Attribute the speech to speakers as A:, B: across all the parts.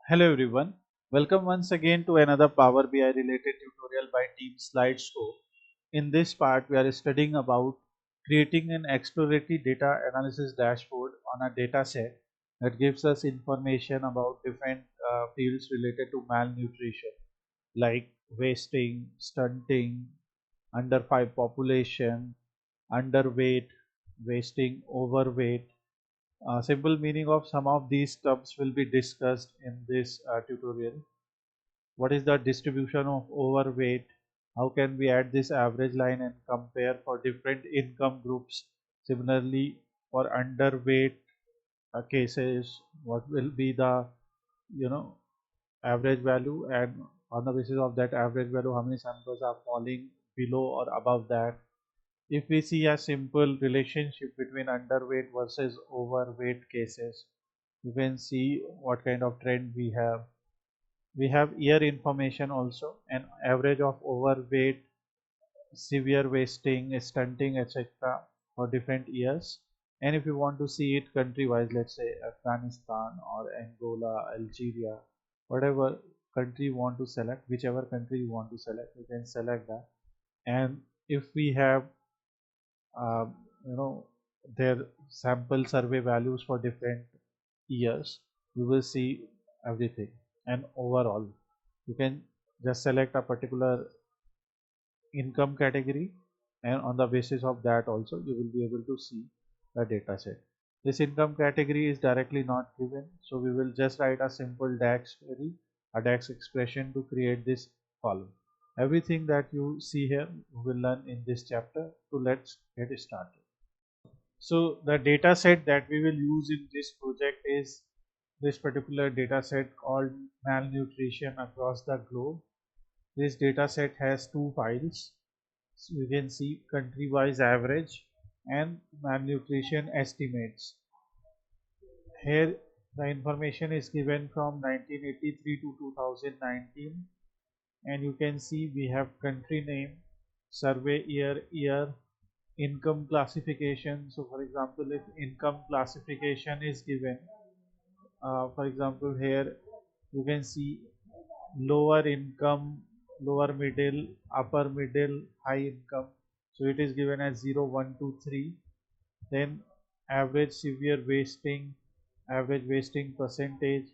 A: Hello everyone, welcome once again to another Power BI related tutorial by Team Slideshow. In this part, we are studying about creating an exploratory data analysis dashboard on a data set that gives us information about different fields related to malnutrition like wasting, stunting, under 5 population, underweight, wasting, overweight. Simple meaning of some of these terms will be discussed in this tutorial. What is the distribution of overweight? How can we add this average line and compare for different income groups? Similarly, for underweight cases, what will be the you know average value, and on the basis of that average value, how many samples are falling below or above that? If we see a simple relationship between underweight versus overweight cases, you can see what kind of trend we have. We have year information also, an average of overweight, severe wasting, stunting, etc. for different years. And if you want to see it country wise, let's say Afghanistan or Angola, Algeria, whatever country you want to select, whichever country you want to select, you can select that. And if we have um, you know their sample survey values for different years, you will see everything. And overall, you can just select a particular income category, and on the basis of that also you will be able to see the data set. This income category is directly not given, so we will just write a simple DAX query, a DAX expression to create this column. Everything that you see here you will learn in this chapter. So let's get started. So the data set that we will use in this project is this particular data set called malnutrition across the globe. This data set has two files. So you can see country wise average and malnutrition estimates. Here the information is given from 1983 to 2019, and you can see we have country name, survey year, income classification. So for example, if income classification is given, for example here you can see lower income, lower middle, upper middle, high income. So it is given as 0, 1, 2, 3. Then average severe wasting, average wasting percentage,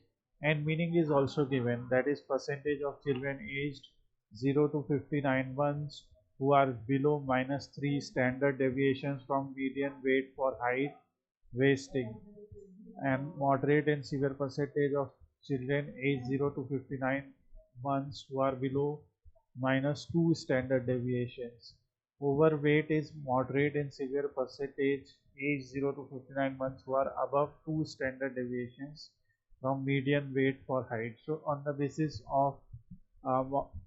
A: and meaning is also given, that is percentage of children aged 0 to 59 months who are below -3 standard deviations from median weight for height, wasting, and moderate and severe percentage of children aged 0 to 59 months who are below -2 standard deviations. Overweight is moderate and severe percentage aged 0 to 59 months who are above 2 standard deviations from median weight for height. So on the basis of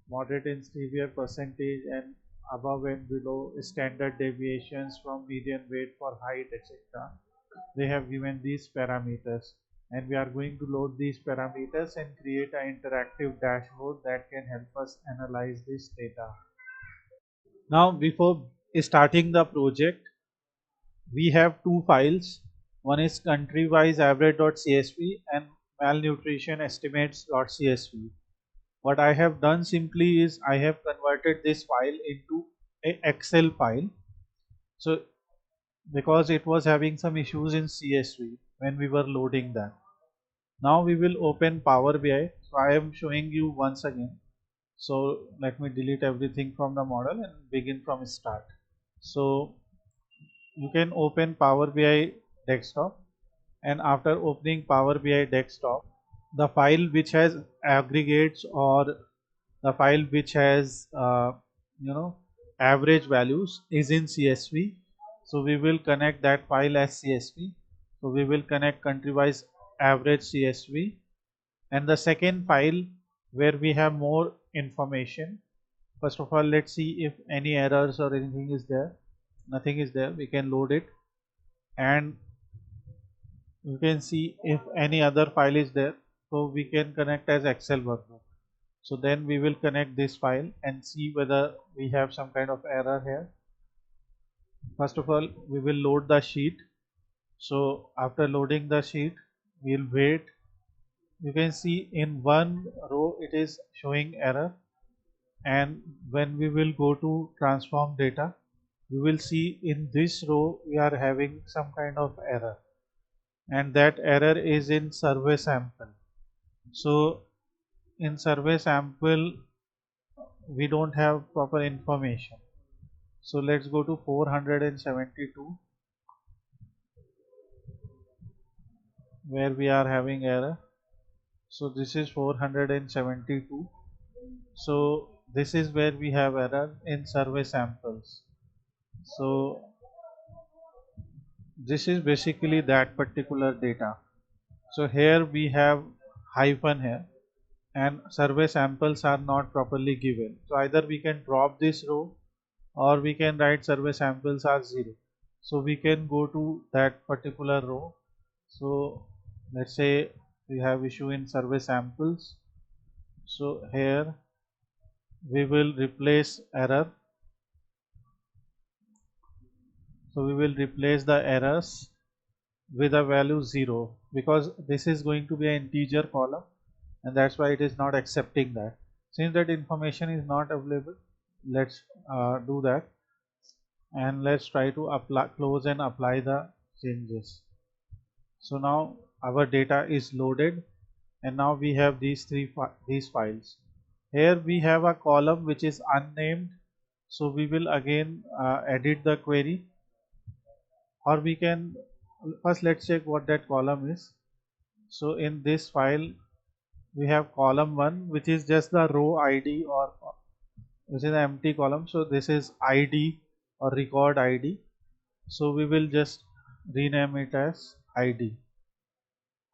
A: moderate and severe percentage and above and below standard deviations from median weight for height, etc., they have given these parameters, and we are going to load these parameters and create an interactive dashboard that can help us analyze this data. Now before starting the project, we have two files. One is country-wise average.csv and malnutrition estimates.csv. What I have done simply is I have converted this file into a Excel file. So because it was having some issues in CSV when we were loading that. Now we will open Power BI. So I am showing you once again. So let me delete everything from the model and begin from start. So you can open Power BI desktop, and after opening Power BI desktop, the file which has aggregates or the file which has you know average values is in CSV. So we will connect that file as CSV. So we will connect country wise average CSV, and the second file where we have more information. First of all, let's see if any errors or anything is there. Nothing is there. We can load it, and you can see if any other file is there, so we can connect as Excel workbook. So then we will connect this file and see whether we have some kind of error here. First of all, we will load the sheet. So after loading the sheet, we'll wait you can see in one row it is showing error, and when we will go to transform data, we will see in this row we are having some kind of error, and that error is in survey sample. So in survey sample we don't have proper information. So let's go to 472 where we are having error. So this is 472. So this is where we have error in survey samples. So this is basically that particular data. So here we have hyphen here, and survey samples are not properly given. So either we can drop this row or we can write survey samples are 0. So we can go to that particular row. So let's say we have issue in survey samples. So here we will replace error. So we will replace the errors with a value 0, because this is going to be an integer column, and that's why it is not accepting that. Since that information is not available, let's do that, and let's try to apply, close and apply the changes. So now our data is loaded, and now we have these these files. Here we have a column which is unnamed, so we will again edit the query, or we can first let's check what that column is. So in this file we have column 1, which is just the row ID, or which is an empty column. So this is ID or record ID. So we will just rename it as ID.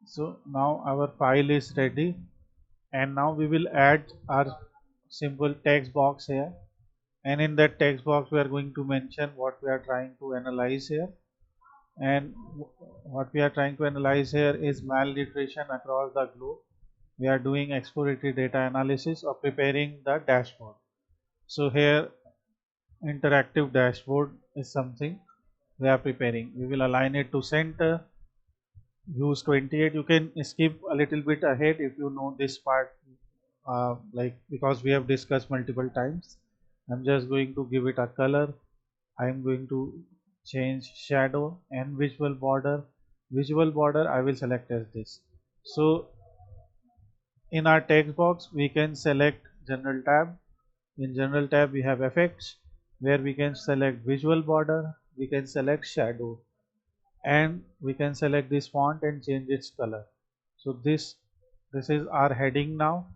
A: So now our file is ready, and now we will add our simple text box here, and in that text box we are going to mention what we are trying to analyze here. And what we are trying to analyze here is malnutrition across the globe. We are doing exploratory data analysis or preparing the dashboard. So here interactive dashboard is something we are preparing. We will align it to center, use 28. You can skip a little bit ahead if you know this part, like because we have discussed multiple times. I'm just going to give it a color. I'm going to change shadow and visual border. Visual border I will select as this. So in our text box we can select general tab. In general tab we have effects, where we can select visual border, we can select shadow, and we can select this font and change its color. So this is our heading now.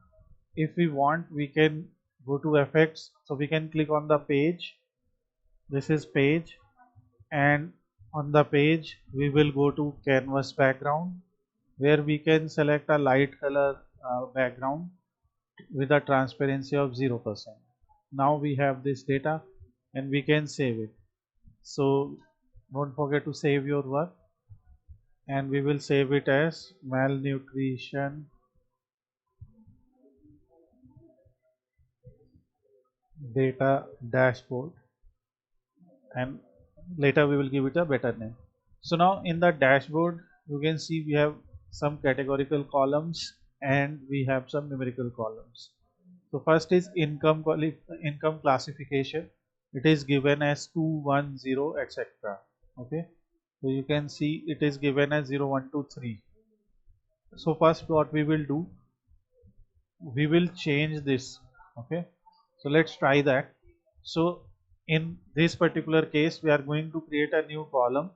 A: If we want, we can go to effects, so we can click on the page. This is page, and on the page we will go to canvas background, where we can select a light color background with a transparency of 0%. Now we have this data and we can save it. So don't forget to save your work, and we will save it as malnutrition data dashboard, and later we will give it a better name. So now in the dashboard you can see we have some categorical columns and we have some numerical columns. So first is income classification. It is given as 2, 1, 0, etc. Okay, so you can see it is given as 0, 1, 2, 3. So first what we will do, we will change this. Okay, so let's try that. So in this particular case we are going to create a new column,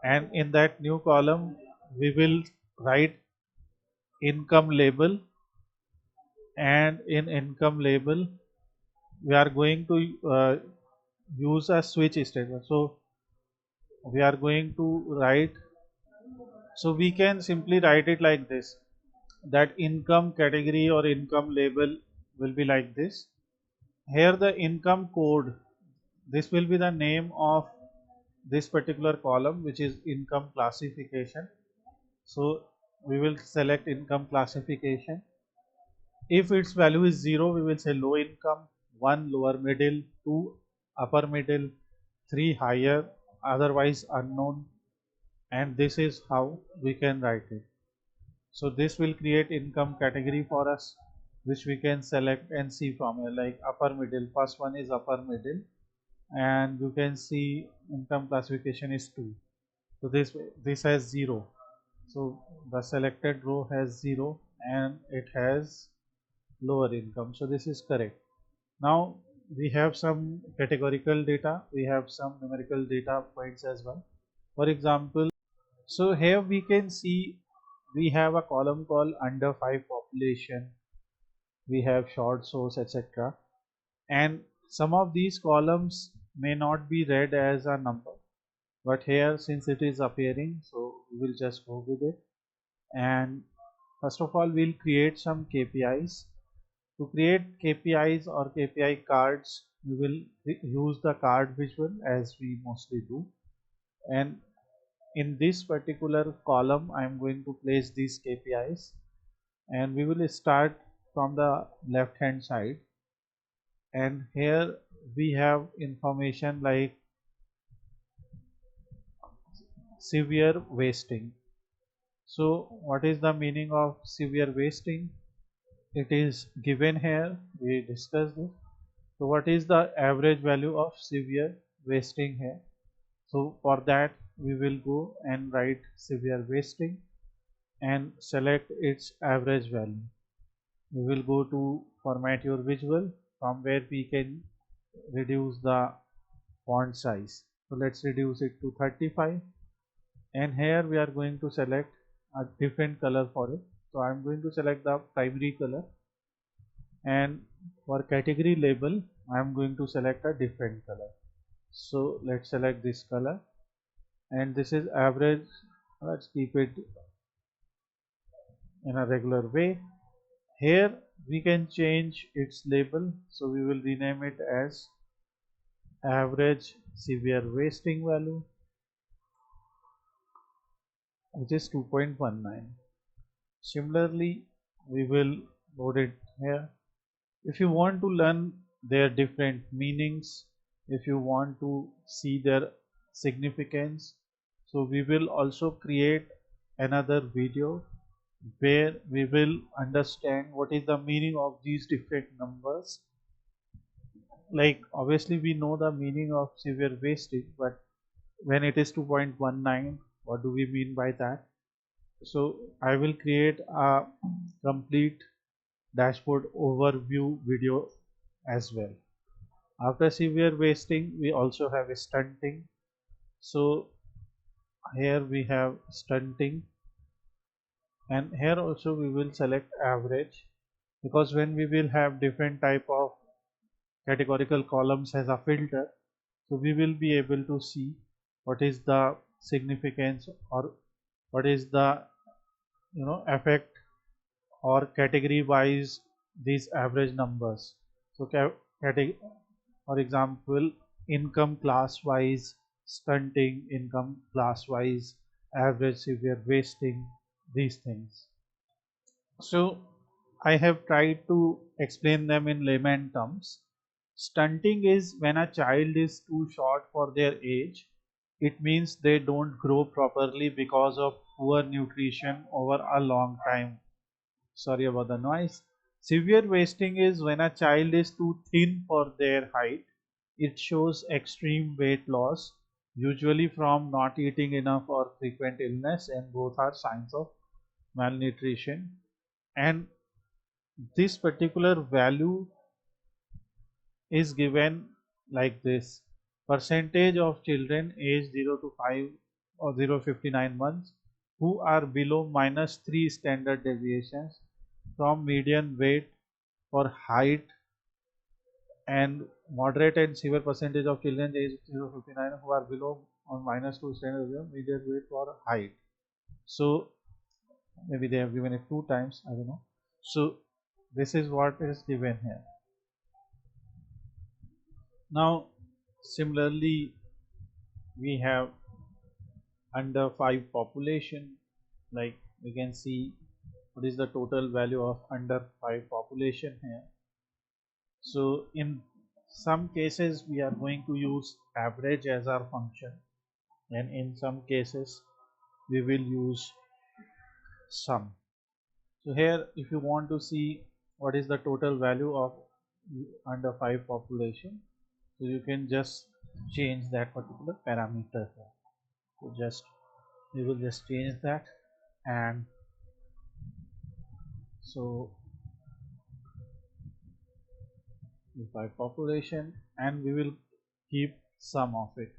A: and in that new column we will write income label, and in income label we are going to use a switch statement. So we are going to write, so we can simply write it like this, that income category or income label will be like this. Here the income code, this will be the name of this particular column, which is income classification. So we will select income classification. If its value is 0, we will say low income, 1 lower middle, 2 upper middle, 3 higher, otherwise unknown, and this is how we can write it. So this will create income category for us, which we can select and see from here, like upper middle. First one is upper middle, and you can see income classification is 2. So this has 0. So the selected row has 0 and it has lower income. So this is correct. Now we have some categorical data, we have some numerical data points as well. For example, so here we can see we have a column called under 5 population, we have short source, etc. And some of these columns may not be read as a number, but here since it is appearing, so we will just go with it. And first of all, we'll create some KPIs. To create KPIs or KPI cards, we will use the card visual as we mostly do. And in this particular column, I am going to place these KPIs, and we will start from the left hand side. And here we have information like severe wasting. So what is the meaning of severe wasting? It is given here, we discussed it. So what is the average value of severe wasting here? So for that we will go and write severe wasting and select its average value. We will go to format your visual, from where we can reduce the font size. So let's reduce it to 35, and here we are going to select a different color for it. So I am going to select the primary color, and for category label I am going to select a different color. So let's select this color, and this is average. Let's keep it in a regular way. Here we can change its label, so we will rename it as average severe wasting value, which is 2.19. Similarly, we will load it here. If you want to learn their different meanings, if you want to see their significance, so we will also create another video where we will understand what is the meaning of these different numbers. Like obviously we know the meaning of severe wasting, but when it is 2.19, what do we mean by that? So I will create a complete dashboard overview video as well. After severe wasting, we also have stunting. So here we have stunting, and here also we will select average, because when we will have different type of categorical columns as a filter, so we will be able to see what is the significance or what is the effect or category wise these average numbers. So for example, income class wise, stunting, income class wise, average severe wasting, these things. So I have tried to explain them in layman terms. Stunting is when a child is too short for their age. It means they don't grow properly because of poor nutrition over a long time. Sorry about the noise. Severe wasting is when a child is too thin for their height. It shows extreme weight loss, usually from not eating enough or frequent illness, and both are signs of malnutrition. And this particular value is given like this: percentage of children aged 0 to 5 or 0 to 59 months who are below -3 standard deviations from median weight for height, and moderate and severe percentage of children aged 0 to 59 who are below or -2 standard deviation median weight for height. So maybe they have given it 2 times, I don't know. So this is what is given here. Now similarly we have under 5 population, like we can see what is the total value of under 5 population here. So in some cases we are going to use average as our function, and in some cases we will use sum. So here, if you want to see what is the total value of under 5 population, so you can just change that particular parameter here. So just we will just change that, and so by population, and we will keep sum of it,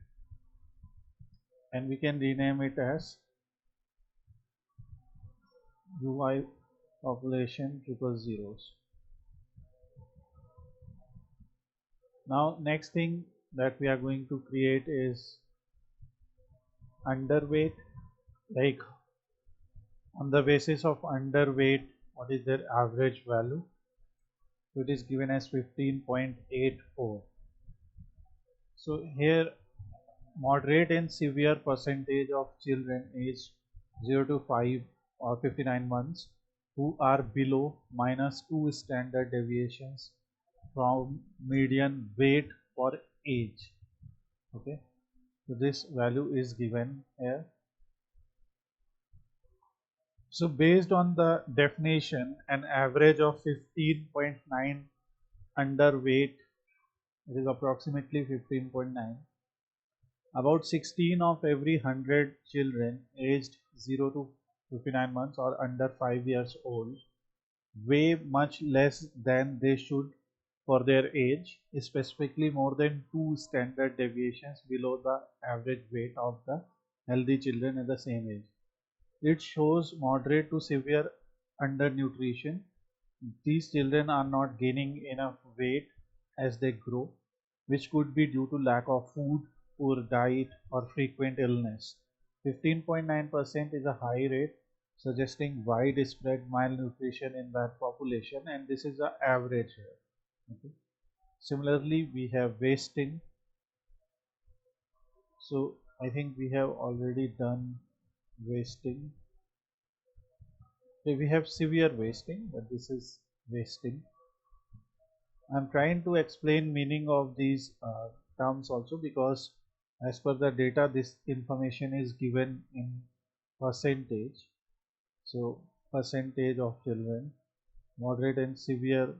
A: and we can rename it as UI population triple zeros. Now next thing that we are going to create is underweight, like on the basis of underweight, what is their average value. So it is given as 15.84. So here, moderate and severe percentage of children aged 0 to 5 or 59 months who are below -2 standard deviations from median weight for age. Okay, so this value is given here. So based on the definition, an average of 15.9 underweight, it is approximately 15.9. About 16 of every 100 children aged 0 to 59 months or under 5 years old weigh much less than they should for their age, specifically more than 2 standard deviations below the average weight of the healthy children at the same age. It shows moderate to severe undernutrition. These children are not gaining enough weight as they grow, which could be due to lack of food, poor diet, or frequent illness. 15.9% is a high rate, suggesting widespread malnutrition in that population, and this is the average here. Okay. Similarly, we have wasting. So I think we have already done wasting. Okay, we have severe wasting, but this is wasting. I'm trying to explain meaning of these terms also, because as per the data this information is given in percentage. So percentage of children, moderate and severe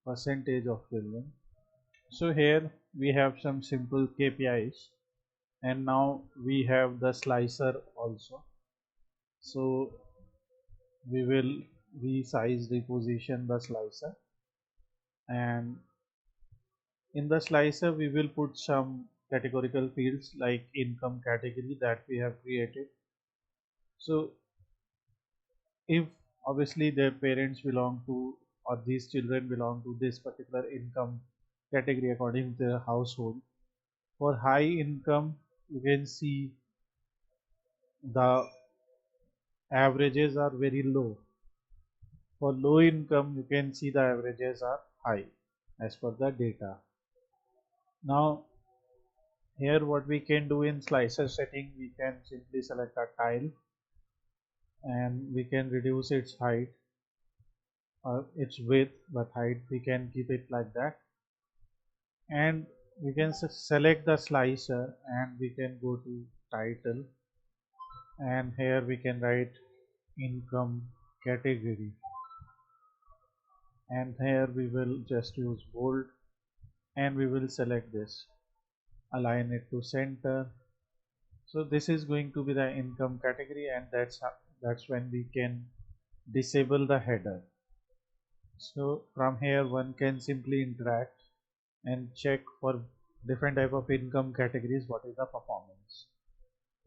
A: percentage of children. So here we have some simple KPIs, and now we have the slicer also. So we will resize, reposition the slicer, and in the slicer we will put some categorical fields like income category that we have created. So if obviously their parents belong to, or these children belong to this particular income category according to their household, for high income you can see the averages are very low. For low income you can see the averages are high as per the data. Now here what we can do in slicer setting, we can simply select a tile and we can reduce its height or its width, but height we can keep it like that, and we can select the slicer and we can go to title, and here we can write income category, and here we will just use bold and we will select this, align it to center. So this is going to be the income category, and that's when we can disable the header. So from here one can simply interact and check for different type of income categories what is the performance.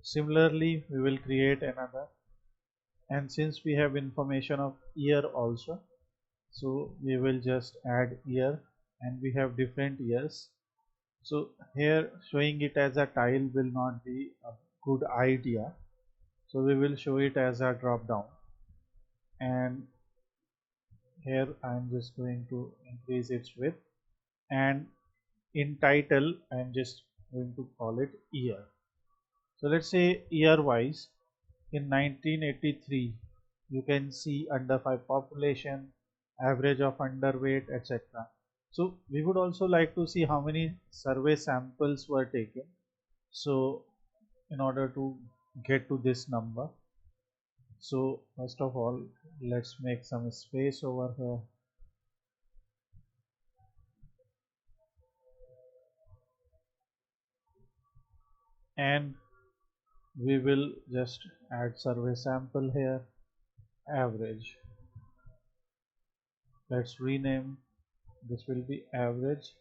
A: Similarly we will create another, and since we have information of year also, so we will just add year, and we have different years. So here showing it as a tile will not be a good idea, so we will show it as a drop down, and here I am just going to increase its width, and in title I am just going to call it year. So let's say year wise, in 1983 you can see under 5 population, average of underweight, etc. So we would also like to see how many survey samples were taken, so in order to get to this number. So first of all, let's make some space over here, and we will just add survey sample here, average. Let's rename, this will be average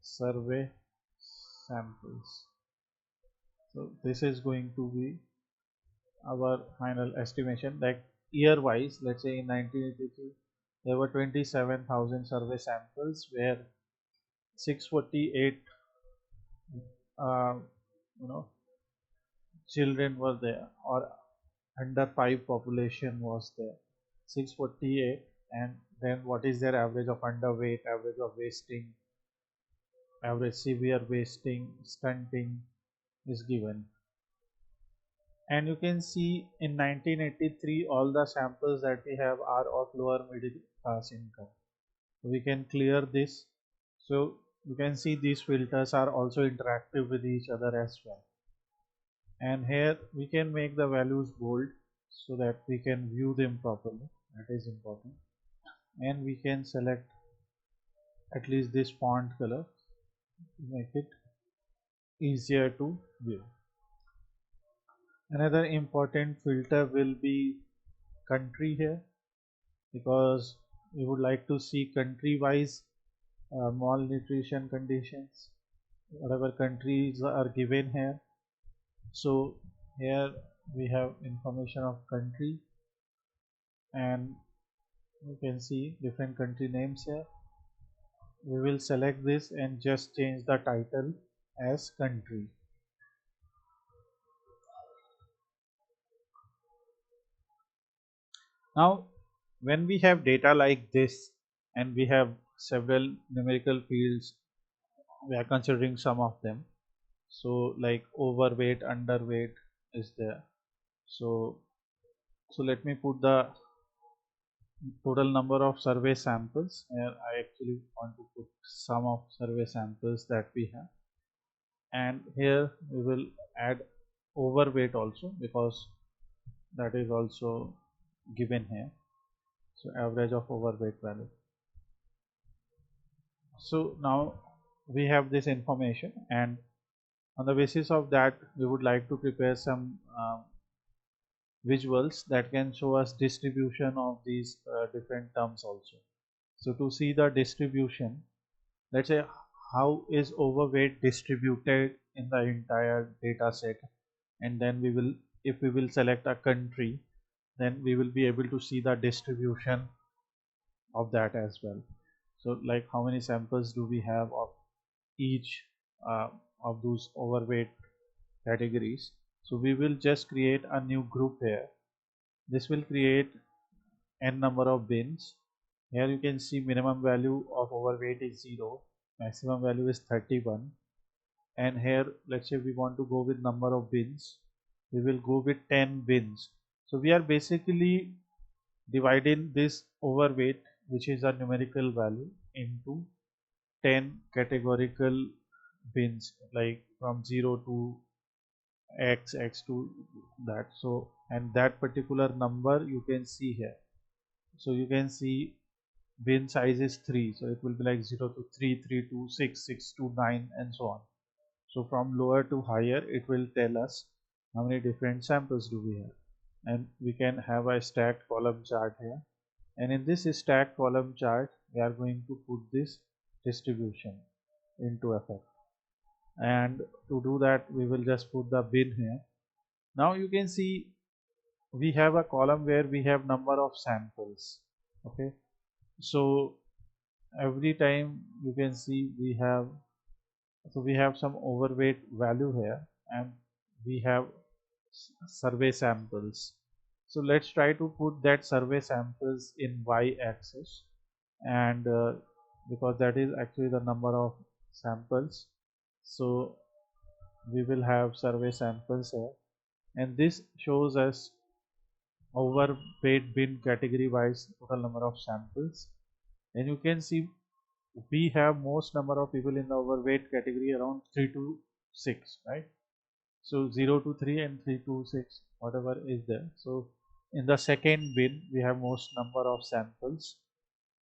A: survey samples. So this is going to be our final estimation, like year wise. Let's say in 1983 there were 27,000 survey samples where 648 uh, you know children were there, or under 5 population was there, 648. And then what is their average of underweight, average of wasting, average severe wasting, stunting is given. And you can see in 1983 all the samples that we have are of lower middle class income. We can clear this. So you can see these filters are also interactive with each other as well. And here we can make the values bold so that we can view them properly. That is important. And we can select at least this font color to make it easier to view. Another important filter will be country here, because we would like to see country wise malnutrition conditions, whatever countries are given here. So here we have information of country, and you can see different country names here. We will select this and just change the title as country. Now when we have data like this and we have several numerical fields, we are considering some of them. So like overweight, underweight is there. So let me put the total number of survey samples. Here I actually want to put sum of survey samples that we have, and here we will add overweight also, because that is also given here. So average of overweight value. So now we have this information, and on the basis of that we would like to prepare some visuals that can show us distribution of these different terms also. So to see the distribution, let's say how is overweight distributed in the entire data set, and then we will, if we will select a country, then we will be able to see the distribution of that as well. So like how many samples do we have of each of those overweight categories. So we will just create a new group here. This will create n number of bins. Here you can see minimum value of overweight is 0, maximum value is 31, and here let's say we want to go with number of bins, we will go with 10 bins. So we are basically dividing this overweight, which is a numerical value, into 10 categorical bins, like from 0 to x to that. So and that particular number you can see here. So you can see bin size is 3, so it will be like 0 to 3, 3 to 6, 6 to 9, and so on. So from lower to higher it will tell us how many different samples do we have. And we can have a stacked column chart here, and in this stacked column chart we are going to put this distribution into effect. And to do that we will just put the bin here. Now you can see we have a column where we have number of samples. Okay, so every time you can see we have, so we have some overweight value here, and we have survey samples. So let's try to put that survey samples in y-axis, and because that is actually the number of samples, so we will have survey samples here, and this shows us overweight bin category wise total number of samples. And you can see we have most number of people in the overweight category, around 3 to 6, right? So 0 to 3 and 3 to 6, whatever is there. So In the second bin we have most number of samples,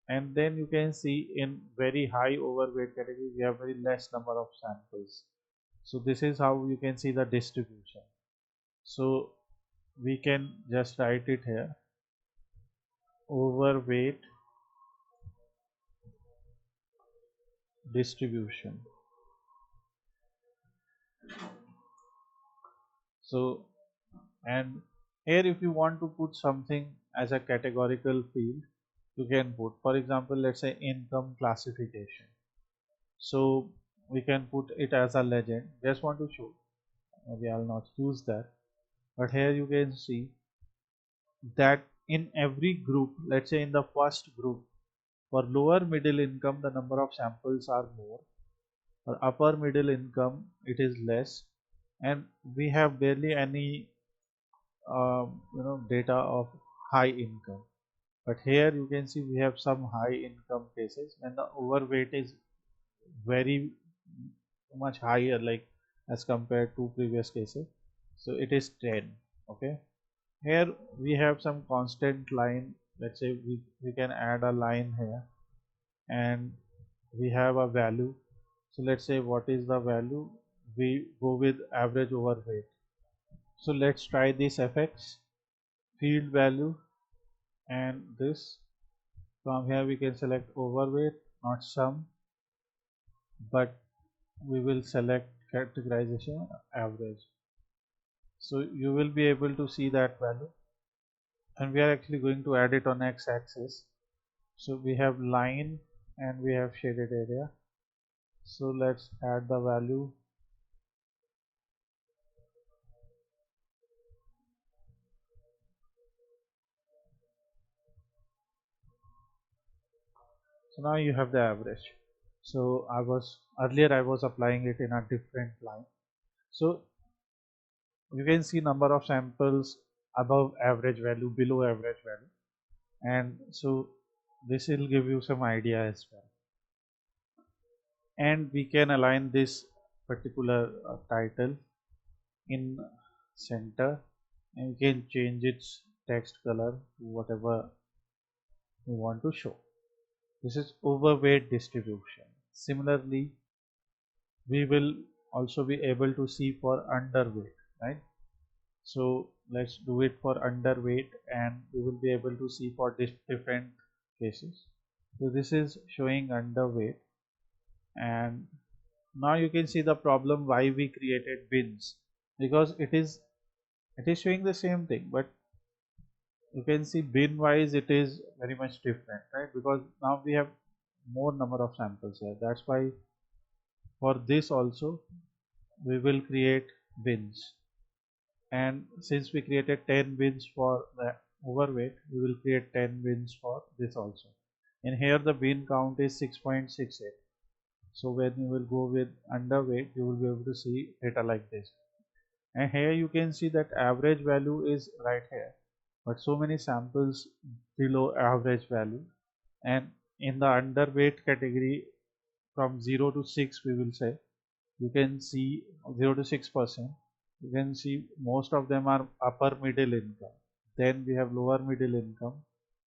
A: and then you can see in very high overweight category we have very less number of samples. So this is how you can see the distribution. So we can just write it here: overweight distribution. So, and here if you want to put something as a categorical field, you can put, for example, let's say income classification. So we can put it as a legend. Just want to show, maybe I'll not use that, but here you can see that in every group, let's say in the first group, for lower middle income the number of samples are more, for upper middle income it is less, and we have barely any data of high income. But here you can see we have some high income cases and the overweight is very much higher, like as compared to previous cases. So it is 10. Okay, here we have some constant line. Let's say we can add a line here, and we have a value. So let's say what is the value, we go with average overweight. So let's try this fx field value, and this from here we can select overweight, not sum, but we will select categorization average. So you will be able to see that value, and we are actually going to add it on x-axis. So we have line and we have shaded area. So let's add the value. So now you have the average. So I was applying it in a different line. So you can see number of samples above average value, below average value, and so this will give you some idea as well. And we can align this particular title in center, and we can change its text color to whatever we want to show. This is overweight distribution. Similarly, we will also be able to see for underweight, right? So let's do it for underweight, and we will be able to see for different cases. So this is showing underweight, and now you can see the problem why we created bins, because it is showing the same thing, but you can see bin wise it is very much different, right? Because now we have more number of samples here. That's why for this also we will create bins, and since we created 10 bins for the overweight, we will create 10 bins for this also. And here the bin count is 6.68. So when you will go with underweight, you will be able to see data like this. And here you can see that average value is right here, but so many samples below average value. And in the underweight category, from 0 to 6 we will say, you can see 0 to 6%, you can see most of them are upper middle income, then we have lower middle income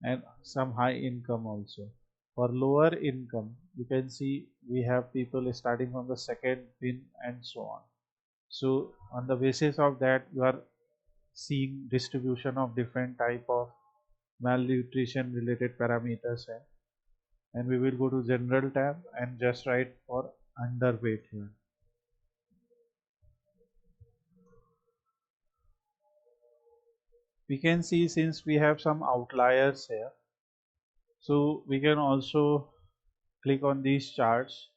A: and some high income also. For lower income, you can see we have people starting from the second bin and so on. So on the basis of that, you are seeing distribution of different type of malnutrition related parameters here. And we will go to general tab and just write for underweight here. We can see since we have some outliers here, so we can also click on these charts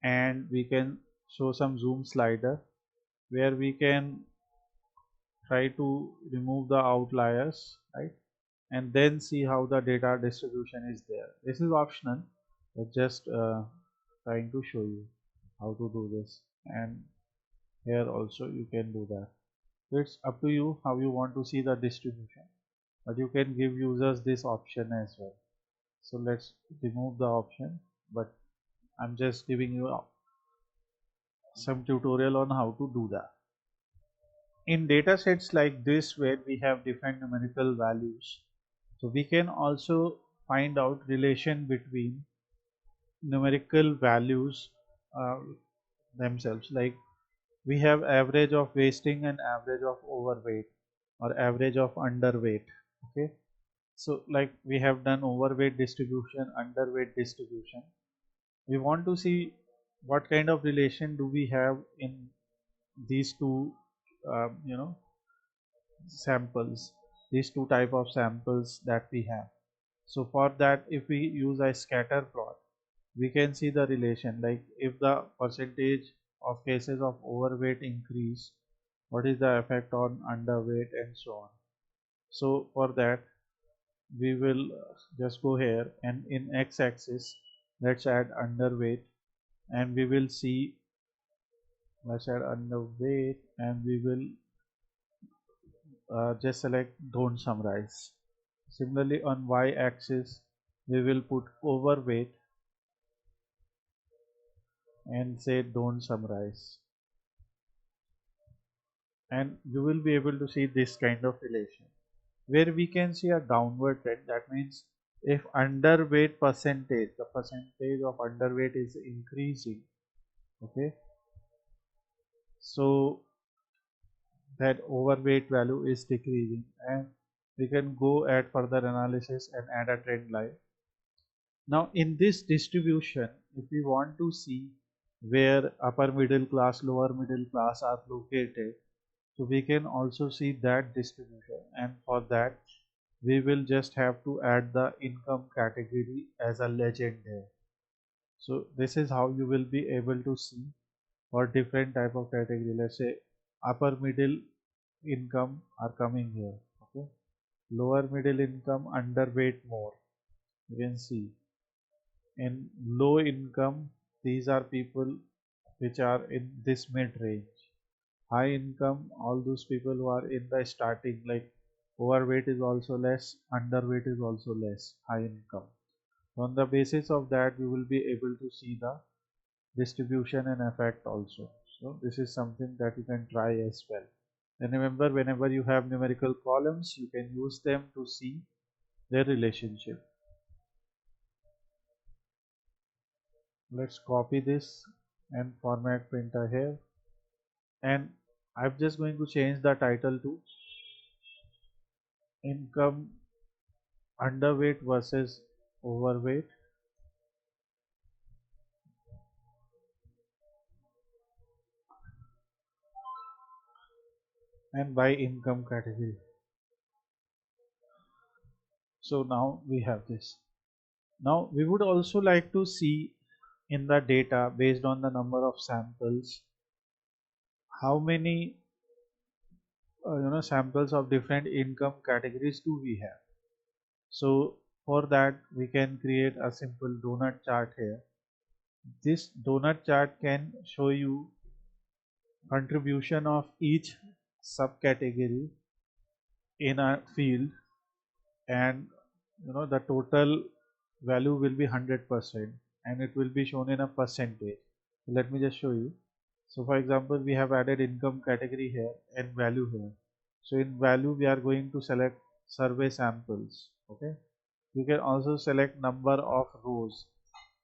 A: and we can show some zoom slider where we can try to remove the outliers, right, and then see how the data distribution is there. This is optional, but just trying to show you how to do this, and here also you can do that. So it's up to you how you want to see the distribution, but you can give users this option as well. So let's remove the option, but I'm just giving you some tutorial on how to do that. in data sets like this where we have different numerical values, so we can also find out relation between numerical values uh, themselves, like we have average of wasting and average of overweight or average of underweight. Okay, so like we have done overweight distribution, underweight distribution. We want to see what kind of relation do we have in these two samples, these two type of samples that we have. So for that, if we use a scatter plot, we can see the relation, like if the percentage of cases of overweight increase, what is the effect on underweight and so on. So for that, we will just go here and in x-axis let's add underweight, and we will see, let's add underweight, and we will just select don't summarize. Similarly on y-axis we will put overweight and say don't summarize, and you will be able to see this kind of relation where we can see a downward trend. That means if underweight percentage, the percentage of underweight is increasing, okay, so that overweight value is decreasing, and we can go at further analysis and add a trend line. Now in this distribution, if we want to see where upper middle class, lower middle class are located, so we can also see that distribution, and for that we will just have to add the income category as a legend here. So this is how you will be able to see for different type of category. Let's say upper middle income are coming here, okay, lower middle income underweight more, you can see. In low income, these are people which are in this mid range. High income, all those people who are in the starting, like overweight is also less, underweight is also less, high income. So on the basis of that, we will be able to see the distribution and effect also. So this is something that you can try as well. And remember, whenever you have numerical columns, you can use them to see their relationship. Let's copy this and format printer here, and I'm just going to change the title to income underweight versus overweight, and by income category. So now we have this. Now we would also like to see in the data based on the number of samples, how many samples of different income categories do we have. So for that we can create a simple donut chart here. This donut chart can show you contribution of each subcategory in a field, and the total value will be 100% and it will be shown in a percentage. So let me just show you. So for example, we have added income category here and value here. So in value we are going to select survey samples, okay. You can also select number of rows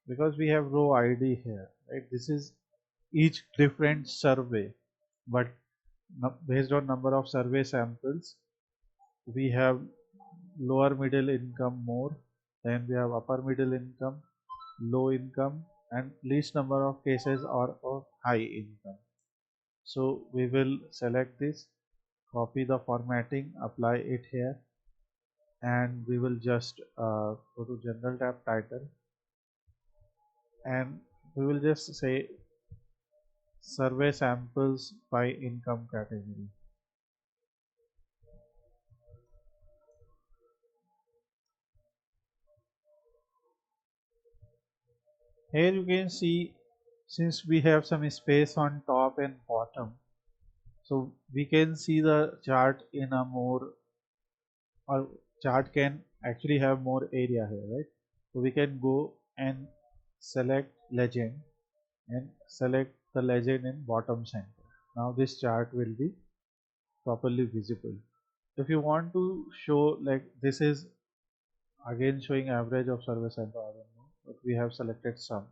A: because we have row ID here, right? This is each different survey, but based on number of survey samples, we have lower middle income more, then we have upper middle income, low income, and least number of cases are of high income. So we will select this, copy the formatting, apply it here, and we will just go to general tab, title, and we will just say survey samples by income category. Here you can see, since we have some space on top and bottom, so we can see the chart in a more, or chart can actually have more area here, right? So we can go and select legend and select the legend in bottom center. Now this chart will be properly visible. If you want to show, like, this is again showing average of survey sample, I don't know, but we have selected some.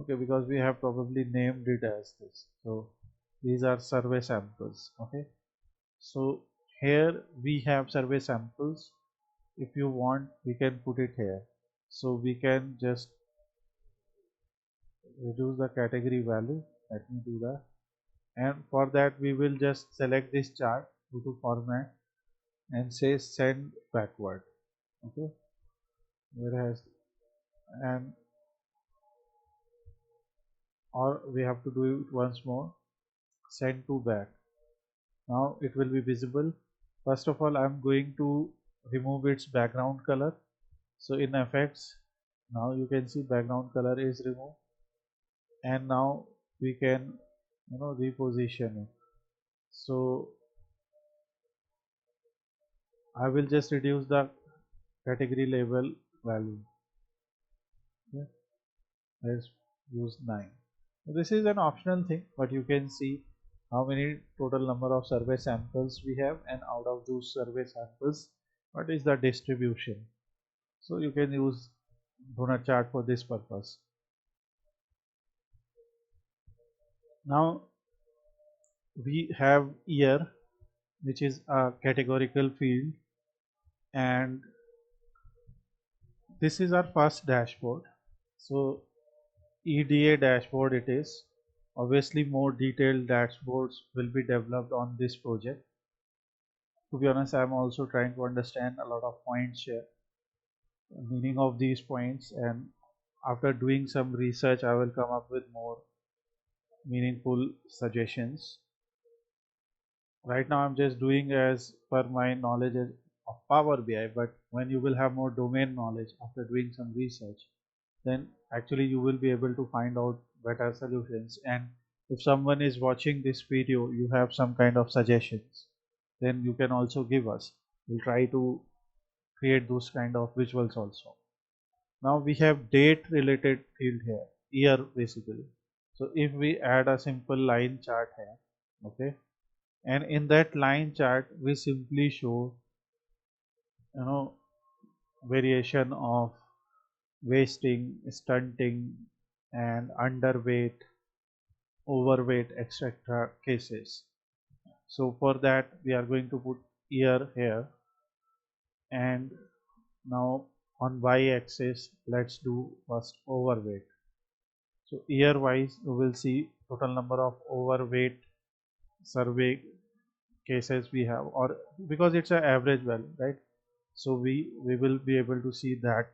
A: Okay, because we have probably named it as this. So these are survey samples. Okay, so here we have survey samples. If you want, we can put it here. So we can just reduce the category value. Let me do that. And for that we will just select this chart, go to format and say send backward. Okay, whereas, and or we have to do it once more, send to back. Now it will be visible. First of all, I'm going to remove its background color. So in effects, now you can see background color is removed, and now we can, reposition it. So I will just reduce the category label value. Okay, let's use 9. This is an optional thing, but you can see how many total number of survey samples we have, and out of those survey samples, what is the distribution. So you can use donut chart for this purpose. Now we have year, which is a categorical field, and this is our first dashboard. So EDA dashboard it is. Obviously more detailed dashboards will be developed on this project. To be honest, I'm also trying to understand a lot of points here, meaning of these points, and after doing some research I will come up with more meaningful suggestions. Right now I'm just doing as per my knowledge of Power BI, but when you will have more domain knowledge after doing some research, then actually you will be able to find out better solutions. And if someone is watching this video, you have some kind of suggestions, then you can also give us. We'll try to create those kind of visuals also. Now we have date related field here, year basically. So if we add a simple line chart here, okay, and in that line chart we simply show, variation of wasting, stunting, and underweight, overweight, etc. cases. So for that we are going to put year here, and now on y-axis let's do first overweight. So year wise you will see total number of overweight survey cases we have, or because it's an average value, right? So we will be able to see that,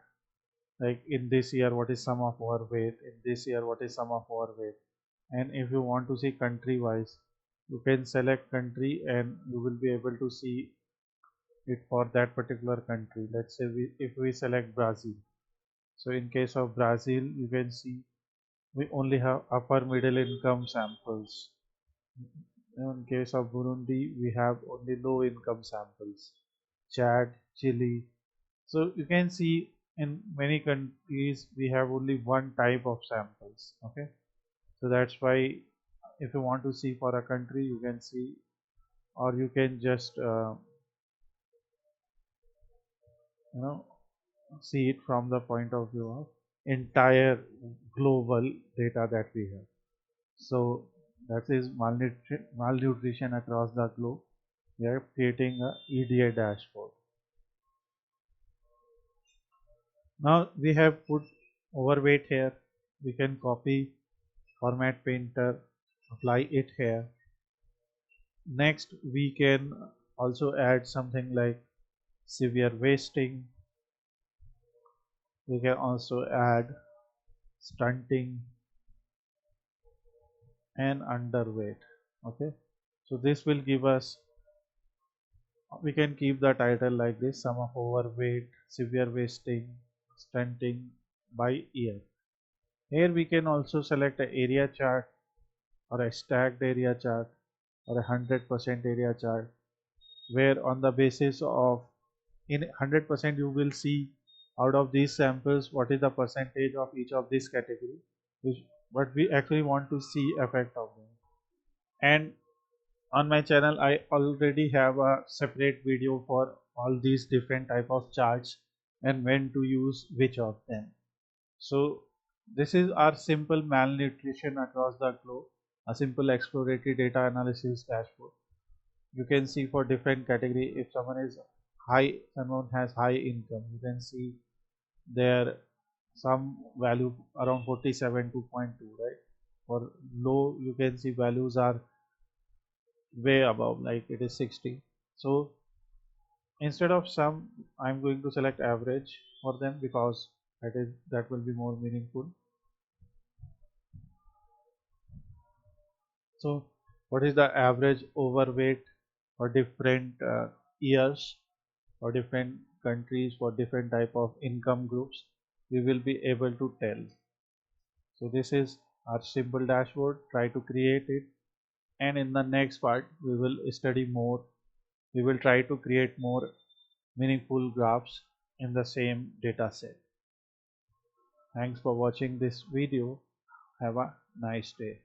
A: like in this year what is sum of overweight, in this year what is sum of overweight. And if you want to see country wise, you can select country and you will be able to see it for that particular country. Let's say if we select Brazil, so in case of Brazil you can see we only have upper middle income samples. In case of Burundi we have only low income samples. Chad, Chile. So you can see in many countries we have only one type of samples. Okay, so that's why if you want to see for a country you can see, or you can just see it from the point of view of entire global data that we have. So that is malnutrition across the globe. We are creating a EDA dashboard. Now we have put overweight here. We can copy, format painter, apply it here. Next we can also add something like severe wasting. We can also add stunting and underweight. Okay, so this will give us, we can keep the title like this: sum of overweight, severe wasting, stunting by year. Here we can also select an area chart, or a stacked area chart, or a 100% area chart, where on the basis of, in 100% you will see out of these samples what is the percentage of each of this category, which, but we actually want to see effect of them. And On my channel I already have a separate video for all these different type of charts and when to use which of them. So this is our simple malnutrition across the globe, a simple exploratory data analysis dashboard. You can see for different category, if someone has high income, you can see their some value around 47.2, right? For low, you can see values are way above, like it is 60. So instead of sum, I'm going to select average for them because that will be more meaningful. So what is the average overweight for different years, for different countries, for different type of income groups, we will be able to tell. So this is our simple dashboard. Try to create it, and in the next part we will study more. We will try to create more meaningful graphs in the same data set. Thanks for watching this video. Have a nice day.